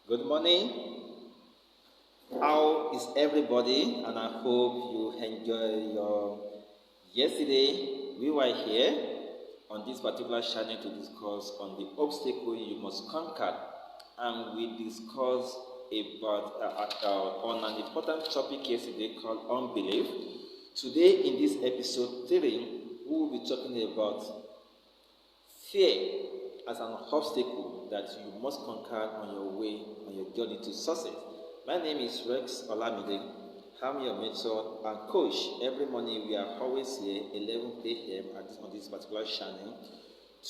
Good morning. How is everybody? And I hope you enjoy your yesterday. We were here on this particular channel to discuss on the obstacle you must conquer, and we discussed about on an important topic yesterday called unbelief. Today, in this episode 3, we will be talking about fear as an obstacle that you must conquer on your way, on your journey to success. My name is Rex Olamide. I'm your mentor and coach. Every morning we are always here 11 a.m. on this particular channel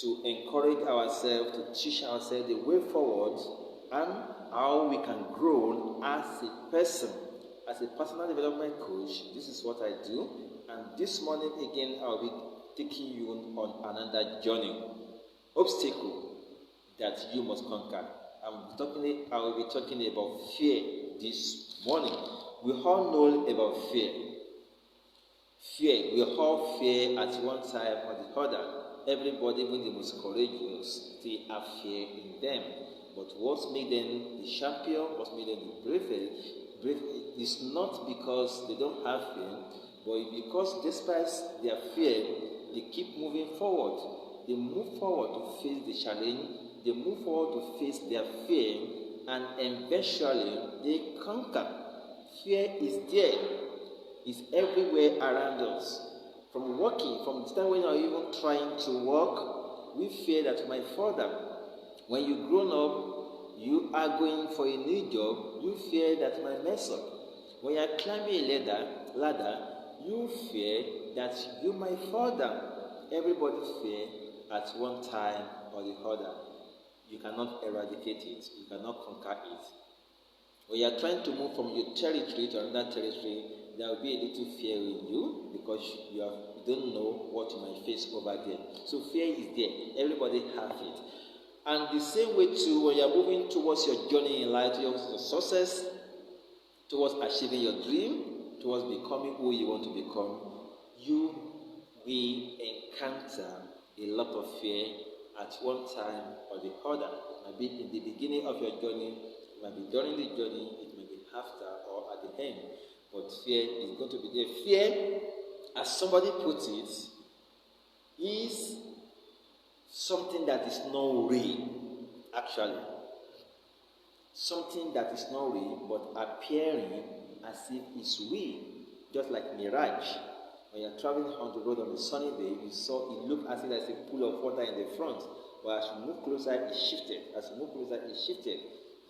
to encourage ourselves, to teach ourselves the way forward and how we can grow as a person. As a personal development coach, this is what I do. And this morning again, I'll be taking you on another journey. Obstacle that you must conquer. I will be talking about fear this morning. We all know about fear. We all fear at one time or the other. Everybody, even the most courageous, they have fear in them. But what made them the champion, what made them the brave is not because they don't have fear, but because despite their fear, they keep moving forward. They move forward to face the challenge, they move forward to face their fear, and eventually they conquer. Fear is there, it's everywhere around us. From walking, from the time when you're even trying to walk, we fear that my father, when you grown up, you are going for a new job, you fear that might mess up. When you're climbing a ladder, you fear that you might fall down. Everybody fear at one time or the other. You cannot eradicate it. You cannot conquer it. When you are trying to move from your territory to another territory, there will be a little fear in you because you don't know what you might face over there. So fear is there. Everybody has it. And the same way too, when you are moving towards your journey in life, towards your success, towards achieving your dream, towards becoming who you want to become, you will encounter a lot of fear at one time or the other. It might be in the beginning of your journey, it might be during the journey, it may be after or at the end. But fear is going to be there. Fear, as somebody puts it, is something that is not real, actually. Something that is not real, but appearing as if it's real, just like mirage. When you're traveling on the road on a sunny day, it looked as if there's a pool of water in the front. But as you move closer, it shifted.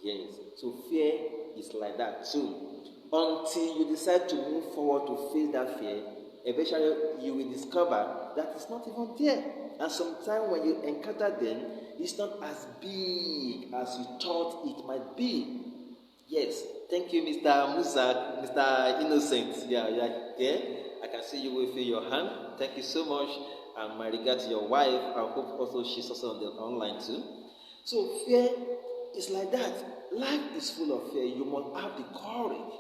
Yes. So fear is like that too. Until you decide to move forward to face that fear, eventually you will discover that it's not even there. And sometimes when you encounter them, it's not as big as you thought it might be. Yes. Thank you, Mr. Musa, Mr. Innocent. Yeah. I can see you waving your hand. Thank you so much. And my regard to your wife. I hope also she's also on the online too. So fear is like that. Life is full of fear. You must have the courage.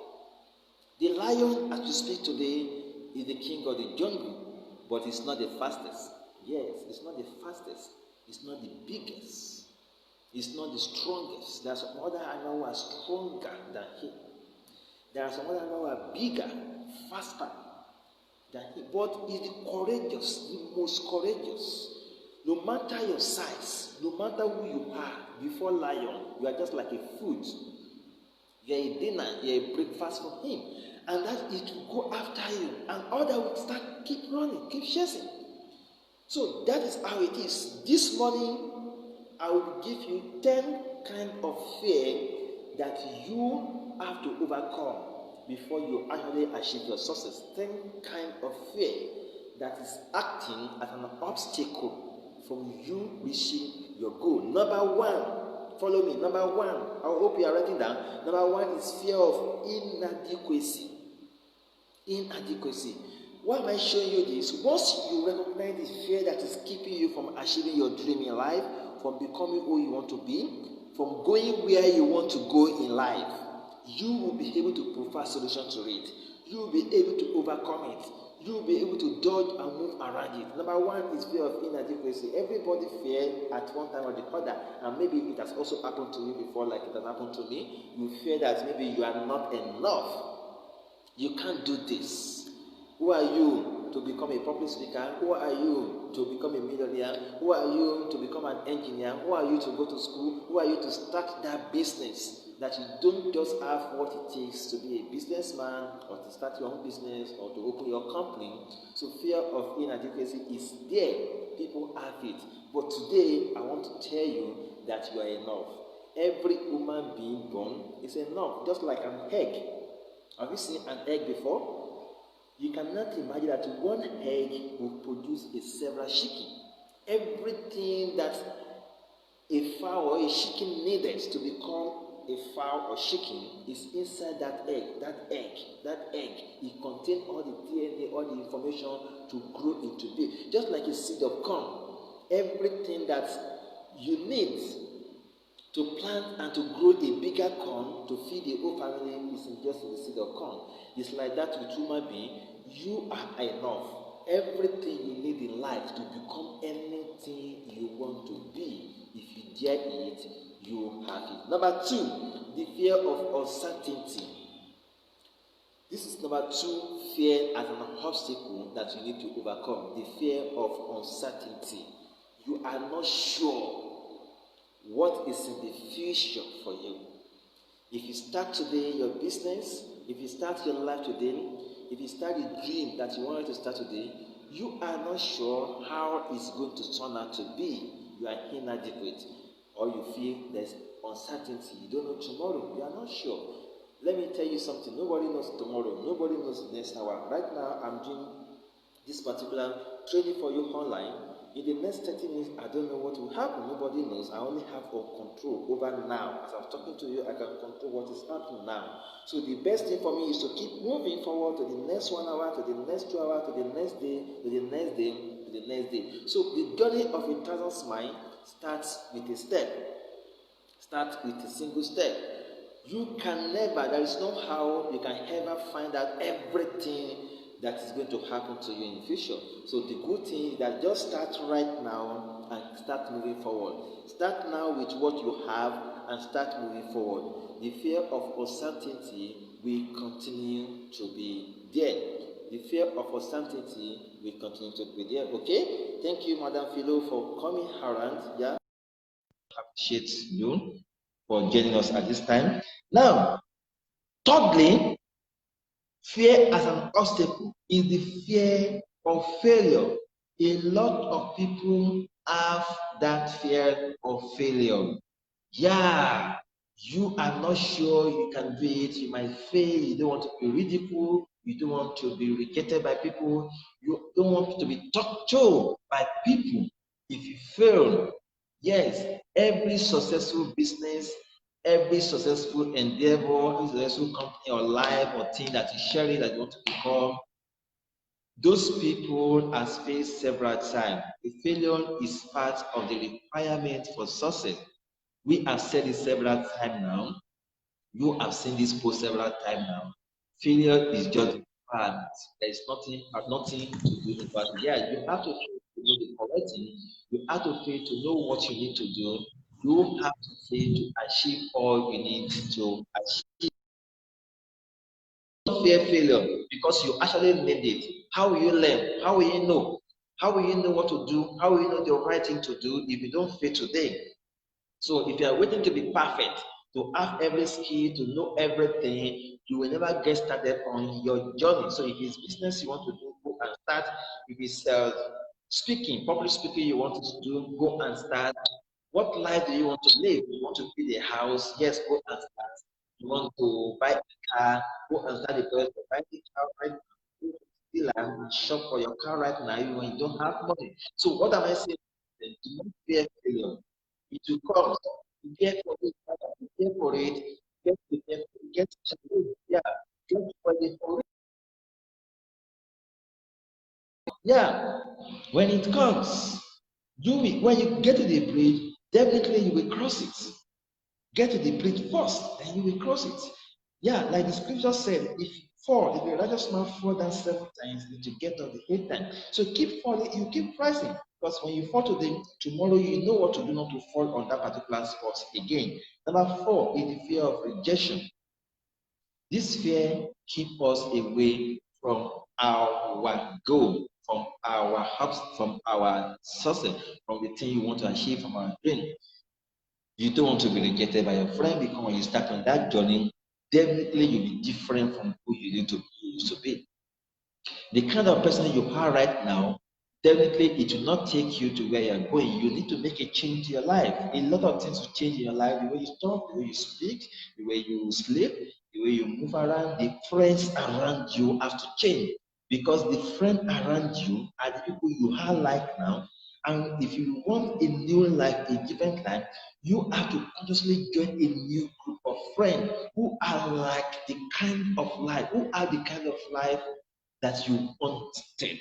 The lion, as we speak today, is the king of the jungle, but it's not the fastest. Yes, it's not the fastest. It's not the biggest. It's not the strongest. There are some other animals who are stronger than him. There are some other animals who are bigger, faster than him. But he's the courageous, the most courageous. No matter your size, no matter who you are, before lion, you are just like a food. You are a dinner, you are a breakfast for him. And that it will go after you. And others will keep running, keep chasing. So that is how it is. This morning, I will give you 10 kind of fear that you have to overcome before you actually achieve your success. 10 kind of fear that is acting as an obstacle from you reaching your goal. Number 1, follow me. Number 1, I hope you are writing down. Number 1 is fear of inadequacy. Inadequacy. Why am I showing you this? Once you recognize the fear that is keeping you from achieving your dream in life, from becoming who you want to be, from going where you want to go in life, you will be able to provide solution to it. You will be able to overcome it. you'll be able to dodge and move around it. Number one is fear of inadequacy. Everybody fear at one time or the other, and maybe it has also happened to you before, like it has happened to me. You fear that maybe you are not enough. You can't do this. Who are you to become a public speaker? Who are you to become a millionaire? Who are you to become an engineer? Who are you to go to school? Who are you to start that business? That you don't just have what it takes to be a businessman or to start your own business or to open your company. So fear of inadequacy is there. People have it. But today, I want to tell you that you are enough. Every human being born is enough, just like an egg. Have you seen an egg before? You cannot imagine that one egg will produce a several chicken. Everything that a fowl or a chicken needed to become a fowl or chicken is inside that egg. That egg, it contains all the DNA, all the information to grow into being. Just like a seed of corn. Everything that you need to plant and to grow a bigger corn to feed the whole family is just in the seed of corn. It's like that with human being. You are enough. Everything you need in life to become anything you want to be, if you dare it, you have it. Number two, the fear of uncertainty. This is number two fear as an obstacle that you need to overcome. The fear of uncertainty. You are not sure what is in the future for you. If you start today your business, if you start your life today, if you start a dream that you wanted to start today, you are not sure how it's going to turn out to be. You are inadequate, or you feel there's uncertainty. You don't know tomorrow. You are not sure. Let me tell you something. Nobody knows tomorrow. Nobody knows the next hour. Right now, I'm doing this particular training for you online. In the next 30 minutes, I don't know what will happen. Nobody knows. I only have control over now. As I'm talking to you, I can control what is happening now. So the best thing for me is to keep moving forward to the next 1 hour, to the next 2 hours, to the next day, to the next day, to the next day. So the journey of a thousand miles starts with a step. Start with a single step. You can never, there is no how you can ever find out everything that is going to happen to you in the future. So the good thing is that just start right now and start moving forward. Start now with what you have and start moving forward. The fear of uncertainty will continue to be there. The fear of uncertainty will continue to be there. Okay? Thank you, Madam Philo, for coming around. Yeah, appreciate you for joining us at this time. Now, thirdly, fear as an obstacle is the fear of failure. A lot of people have that fear of failure. Yeah, you are not sure you can do it. You might fail. You don't want to be ridiculed. You don't want to be rejected by people. You don't want to be talked to by people if you fail. Yes, every successful business, every successful endeavor, every successful company or life or thing that you share it that you want to become, those people has faced several times. The failure is part of the requirement for success. We have said it several times now. You have seen this post several times now. Failure is just part. There is nothing to do about it. Yeah, you have to know the correct thing. You have to fail to know what you need to do. You have to fail to achieve all you need to achieve. Don't fear failure because you actually need it. How will you learn? How will you know? How will you know what to do? How will you know the right thing to do if you don't fail today? So if you are waiting to be perfect, to have every skill, to know everything, you will never get started on your journey. So if it's business you want to do, go and start. If it's public speaking you want to do, go and start. What life do you want to live? You want to build a house? Yes, go and start. You want to buy a car? Go and start the process. Buy a car right now. Go to the dealer and shop for your car right now even when you don't have money. So what am I saying? Do not fear failure. It will come. Prepare for it. Prepare for it. Get prepared for it. Get challenged. Yeah. Get ready for it. Yeah. When it comes, when you get to the bridge, definitely you will cross it. Get to the bridge first, then you will cross it. Yeah, like the scripture said, if fall. If a righteous man fall down 7 times, it will get up the 8th time. So keep falling, you keep rising. Because when you fall today, tomorrow you know what to do not to fall on that particular spot again. Number 4 is the fear of rejection. This fear keeps us away from our goal, from our hopes, from our success, from the thing you want to achieve, from our dream. You don't want to be rejected by your friend, because when you start on that journey, definitely you'll be different from who you used to be. The kind of person you are right now, definitely it will not take you to where you're going. You need to make a change to your life. A lot of things will change in your life. The way you talk, the way you speak, the way you sleep, the way you move around, the friends around you have to change. Because the friends around you are the people you are like now. And if you want a new life, a different life, you have to consciously join a new group of friends who are like the kind of life, who are the kind of life that you wanted,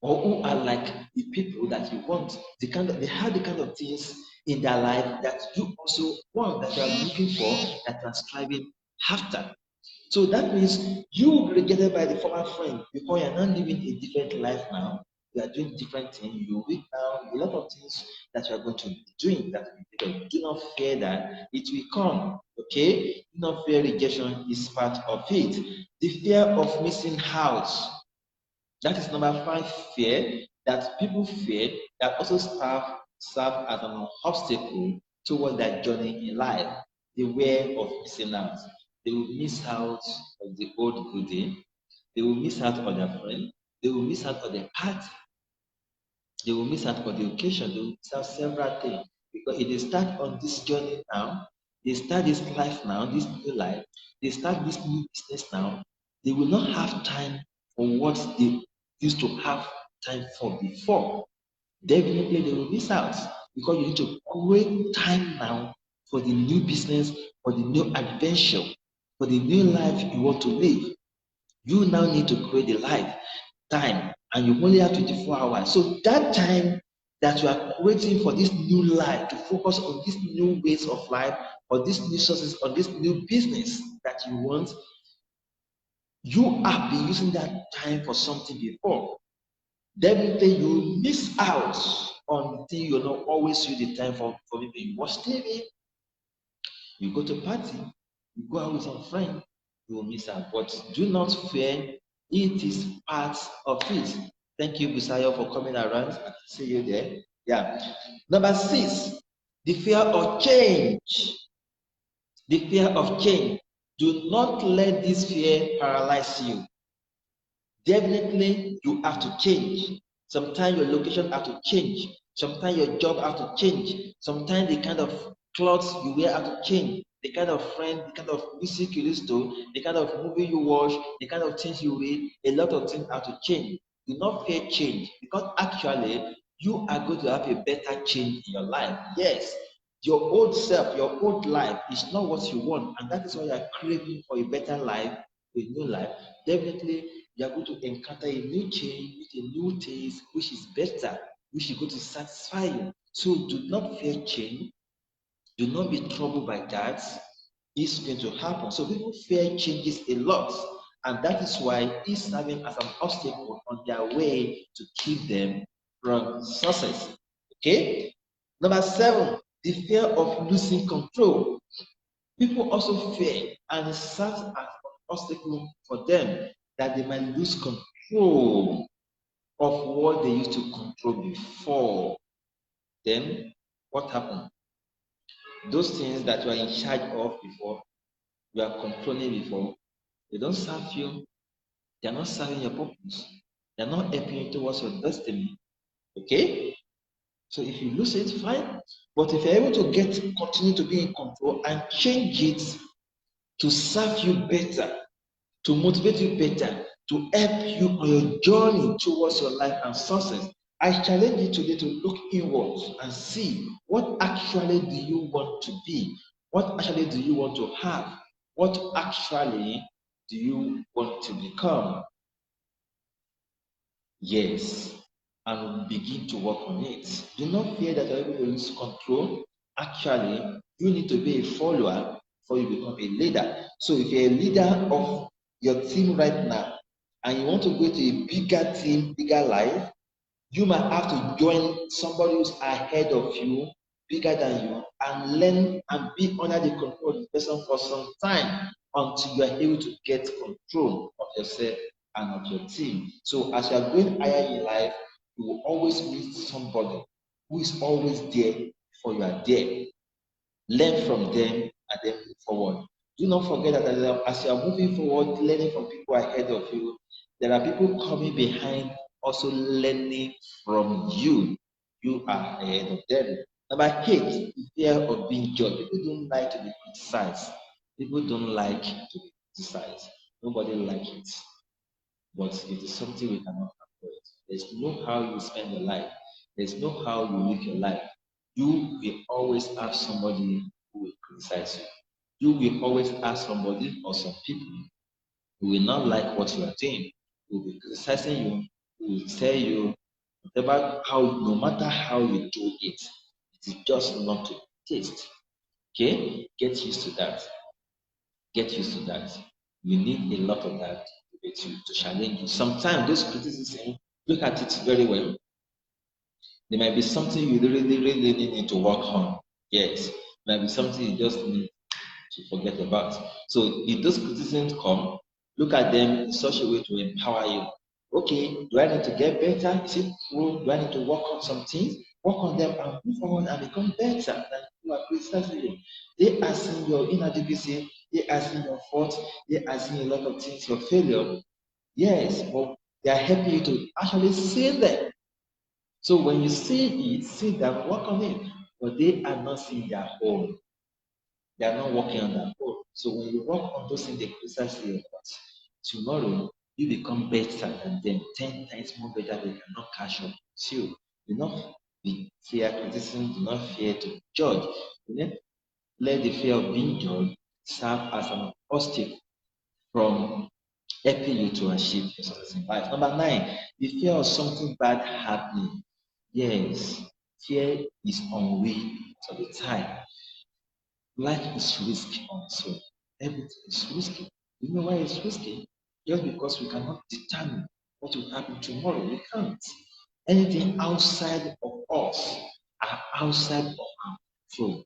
or who are like the people that you want. They have the kind of things in their life that you also want, that you are looking for, that you are striving after. So that means you will be rejected by the former friend because you are not living a different life now. You are doing different things. You will now a lot of things that you are going to be doing that do not fear that it will come. Okay? Do not fear rejection is part of it. The fear of missing out. That is number 5 fear that people fear that also serve as an obstacle toward their journey in life. The way of missing out. They will miss out on the old goodie. They will miss out on their friend. They will miss out on their party. They will miss out on the occasion. They will miss out several things. Because if they start on this journey now, they start this life now, this new life, they start this new business now, they will not have time for what they used to have time for before. Definitely they will miss out because you need to create time now for the new business, for the new adventure, for the new life you want to live. You now need to create the life time, and you only have 24 hours. So that time that you are creating for this new life to focus on these new ways of life, or these new sources, or this new business that you want, you have been using that time for something before. Definitely you miss out on the thing you not always use the time for maybe you watch TV, you go to party, you go out with some friend, you will miss out. But do not fear, it is part of it. Thank you, Busayo, for coming around. I can see you there. Yeah. Number 6, the fear of change. The fear of change. Do not let this fear paralyze you. Definitely, you have to change. Sometimes your location have to change. Sometimes your job have to change. Sometimes the kind of clothes you wear have to change. The kind of friend, the kind of music you listen to, the kind of movie you watch, the kind of things you read, a lot of things have to change. Do not fear change, because actually you are going to have a better change in your life. Yes, your old self, your old life is not what you want, and that is why you are craving for a better life, a new life. Definitely you are going to encounter a new change with a new taste, which is better, which is going to satisfy you. So do not fear change. Do not be troubled by that. It's going to happen. So people fear changes a lot, and that is why it's serving as an obstacle on their way to keep them from success. Okay. Number 7, the fear of losing control. People also fear, and it serves as an obstacle for them, that they might lose control of what they used to control before. Then what happened? Those things that you are in charge of before, you are controlling before, they don't serve you, they are not serving your purpose, they are not helping you towards your destiny. Okay? So if you lose it, fine. But if you're able to continue to be in control and change it to serve you better, to motivate you better, to help you on your journey towards your life and success, I challenge you today to look inwards and see what actually do you want to be? What actually do you want to have? What actually do you want to become? Yes, and begin to work on it. Do not fear that you're able to lose control. Actually, you need to be a follower before you become a leader. So if you're a leader of your team right now and you want to go to a bigger team, bigger life, you might have to join somebody who's ahead of you, bigger than you, and learn and be under the control of the person for some time until you are able to get control of yourself and of your team. So as you are going higher in life, you will always meet somebody who is always there before you are there. Learn from them and then move forward. Do not forget that as you are moving forward, learning from people ahead of you, there are people coming behind also learning from you. You are ahead of them. Number eight, the fear of being judged. People don't like to be criticized. People don't like to be criticized. Nobody like it. But it is something we cannot avoid. There's no how you spend your life. There's no how you live your life. You will always have somebody who will criticize you. You will always have somebody or some people who will not like what you are doing, who will be criticizing you, who will tell you whatever how no matter how you do it, it is just not to taste. Okay? Get used to that. Get used to that. You need a lot of that to challenge you. Sometimes those criticism, look at it very well. There might be something you really need to work on. Yes. There might be something you just need to forget about. So if those criticisms come, look at them in such a way to empower you. Okay, do I need to get better? Is it true? Do I need to work on some things? Work on them and move forward and become better than you are criticizing you. They are seeing your inadequacy, they are seeing your fault, they are seeing a lot of things, your failure. Yes, but they are helping you to actually see them. So when you see it, see them, work on it. But they are not seeing their own. They are not working on their own. So when you work on those things, they criticize you, but tomorrow you become better than them, 10 times more better. They cannot catch up with you. Do not be fear criticism, do not fear to judge. Do not let the fear of being judged serve as an obstacle from helping you to achieve your success in life. Number nine, the fear of something bad happening. Yes, fear is on way to the time. Life is risky also. Everything is risky. You know why it's risky? Just because we cannot determine what will happen tomorrow. We can't. Anything outside of us are outside of our control.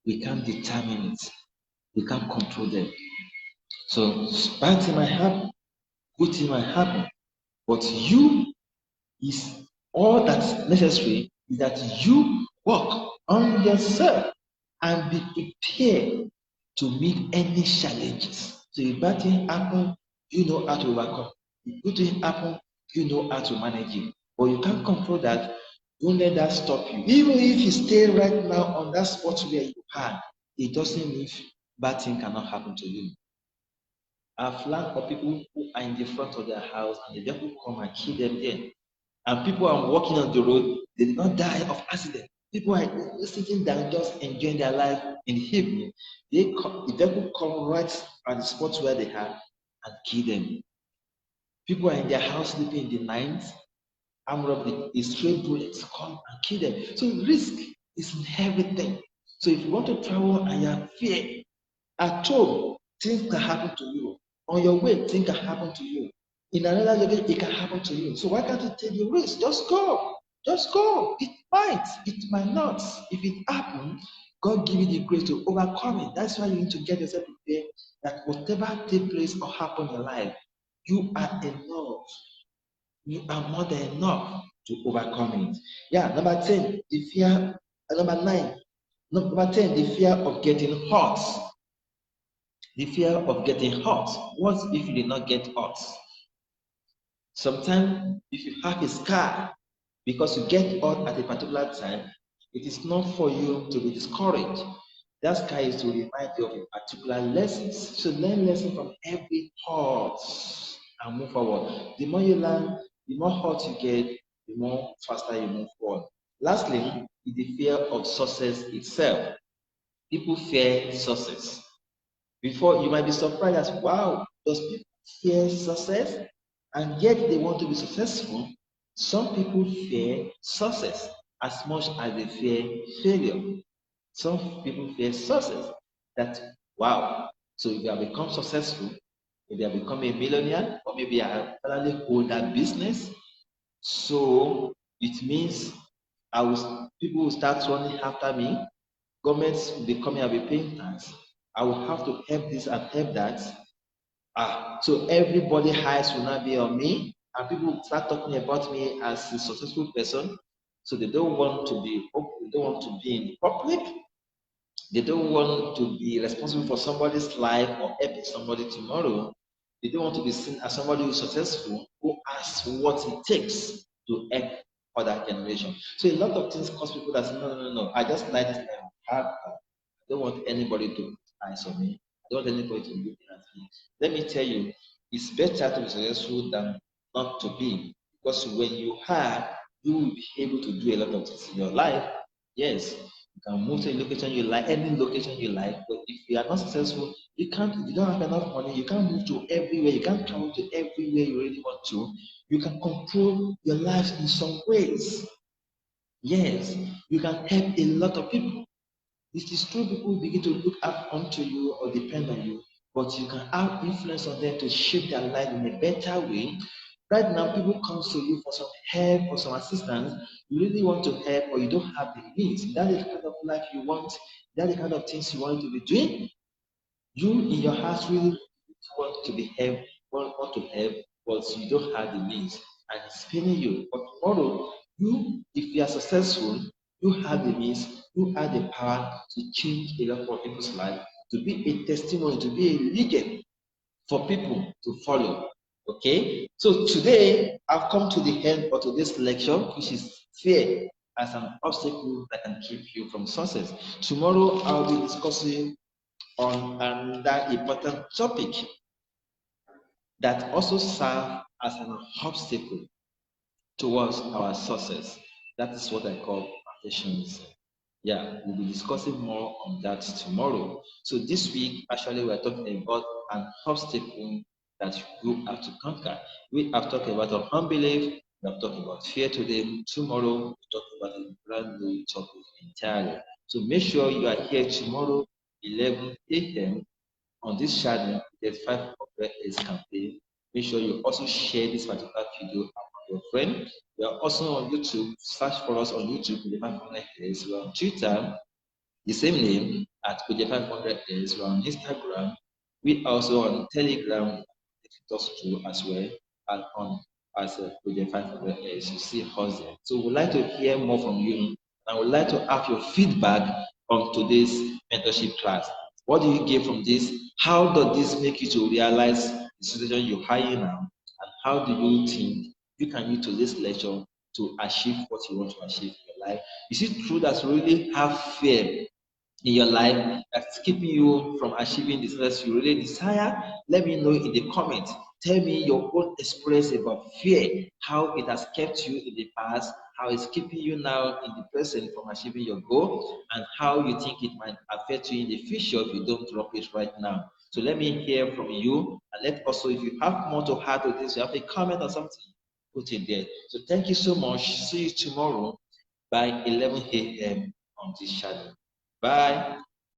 We can't determine it. We can't control them. So bad thing might happen, good thing might happen. But you is all that's necessary is that you work on yourself and be prepared to meet any challenges. So if bad thing happen, you know how to overcome. If good thing happen, you know how to manage it. But you can't control that. Don't let that stop you. Even if you stay right now on that spot where you are, it doesn't mean bad thing cannot happen to you. I've learned for people who are in the front of their house and the devil come and kill them there. And people are walking on the road, they did not die of accident. People are sitting down just enjoying their life in the evening. The devil come right at the spot where they are and kill them. People are in their house sleeping in the night, arm robbery, the stray bullets come and kill them. So risk is in everything. So if you want to travel and you have fear, at home, things can happen to you. On your way, things can happen to you. In another location, it can happen to you. So why can't you take the risk? Just go. Just go. It might not. If it happens, God give you the grace to overcome it. That's why you need to get yourself prepared that whatever take place or happen in your life, you are enough. You are more than enough to overcome it. Yeah, number 10, the fear, number 9, number 10, the fear of getting hurt. The fear of getting hurt. What if you did not get hurt? Sometimes, if you have a scar because you get hurt at a particular time, it is not for you to be discouraged. That scar is to remind you of a particular lesson. So learn lesson from every hurt and move forward. The more you learn, the more hurt you get, the more faster you move forward. Lastly, is the fear of success itself. People fear success. Before you might be surprised as wow, does people fear success? And yet they want to be successful. Some people fear success as much as they fear failure. Some people fear success. That wow. So if you have become successful, Maybe I become a millionaire, or maybe I finally hold that business. So it means people will start running after me. Governments will be coming and be paying tax. I will have to help this and help that. So everybody eyes will not be on me, and people start talking about me as a successful person. So they don't want to be they don't want to be in the public. They don't want to be responsible for somebody's life or helping somebody tomorrow. They don't want to be seen as somebody who's successful, who has what it takes to help other generation. So a lot of things cause people that say, no, no, no, no. I just like this life. I don't want anybody to put eyes on me. I don't want anybody to look at me. Let me tell you, it's better to be successful than not to be. Because when you are, you will be able to do a lot of things in your life. Yes, you can move to a location you like, any location you like. But if you are not successful, you can't. If you don't have enough money, you can't move to everywhere. You can't travel to everywhere you really want to. You can control your life in some ways. Yes, you can help a lot of people. It is true people will begin to look up onto you or depend on you, but you can have influence on them to shape their life in a better way. Right now, people come to you for some help or some assistance. You really want to help, or you don't have the means. Is that the kind of life you want? Is that the kind of things you want to be doing? You in your heart really want to be helped, want to help, but you don't have the means, and it's paining you. But tomorrow, if you are successful, you have the means, you have the power to change a lot of people's life, to be a testimony, to be a legend for people to follow. Okay, so today I've come to the end of today's lecture, which is fear as an obstacle that can keep you from success. Tomorrow I'll be discussing on another important topic that also serve as an obstacle towards our success. That is what I call perfectionism. Yeah, we'll be discussing more on that tomorrow. So this week, actually, we're talking about an obstacle that you have to conquer. We have talked about unbelief, we have talked about fear today. Tomorrow, we'll talk about a brand new topic entirely. So make sure you are here tomorrow, 11 a.m. on this channel, there's 500 A's campaign. Make sure you also share this particular video among your friends. We are also on YouTube. Search for us on YouTube with the 500 A's. We're on Twitter, the same name at Project 500 A's. We're on Instagram. We also on Telegram, us too as well, and on as a Project 500 A's. You see us there. So we'd like to hear more from you. I would like to have your feedback on today's mentorship class. What do you get from this? How does this make you to realize the situation you're in now? And how do you think you can use today's lecture to achieve what you want to achieve in your life? Is it true that you really have fear in your life that's keeping you from achieving the success you really desire? Let me know in the comments. Tell me your own experience about fear, how it has kept you in the past, how it's keeping you now in the present from achieving your goal, and how you think it might affect you in the future if you don't drop it right now. So let me hear from you, and let also, if you have more to add to this, you have a comment or something, put it there. So thank you so much. See you tomorrow by 11 a.m. on this channel. Bye.